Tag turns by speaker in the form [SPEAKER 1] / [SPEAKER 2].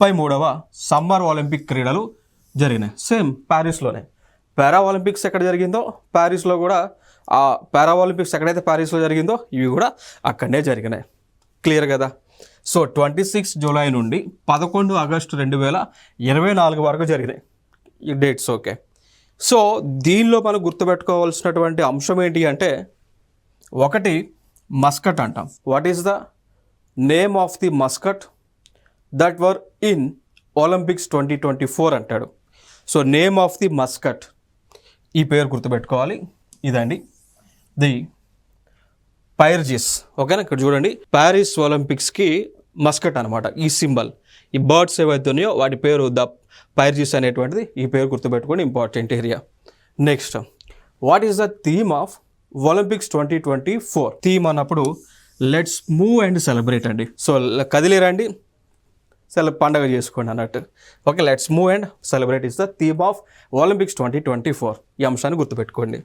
[SPEAKER 1] 33వ summer Olympic క్రీడలు జరిగినాయి. Same ప్యారిస్లోనే. పారా Olympics ఎక్కడ జరిగిందో ప్యారిస్లో కూడా, ఆ పారా ఒలింపిక్స్ ఎక్కడైతే ప్యారిస్లో జరిగిందో ఇవి కూడా అక్కడనే జరిగినాయి. క్లియర్ కదా? సో 26 జూలై నుండి 11 ఆగస్టు 2024 వరకు జరిగినాయి ఈ డేట్స్. ఓకే, సో దీనిలో మనం గుర్తుపెట్టుకోవాల్సినటువంటి అంశం ఏంటి అంటే, ఒకటి మస్కట్ అంటాం. What is the name of the Muscat that were in Olympics 2024 అంటాడు. So name of the Muscat, ఈ పేరు గుర్తుపెట్టుకోవాలి. ఇదండి ది పైర్జిస్. ఓకేనా? ఇక్కడ చూడండి, ప్యారిస్ ఒలింపిక్స్కి మస్కట్ అనమాట ఈ సింబల్. ఈ బర్డ్స్ ఏవైతే ఉన్నాయో వాటి పేరు ద పైర్జిస్ అనేటువంటిది. ఈ పేరు గుర్తుపెట్టుకోండి, important area. Next, what is the theme of Olympics 2024? Theme అన్నప్పుడు లెట్స్ మూవ్ అండ్ సెలబ్రేట్ అండి. సో కదిలేరండి, పండగ చేసుకోండి అన్నట్టు. Okay, let's move and celebrate is the theme of Olympics 2024. ఈ అంశాన్ని గుర్తుపెట్టుకోండి.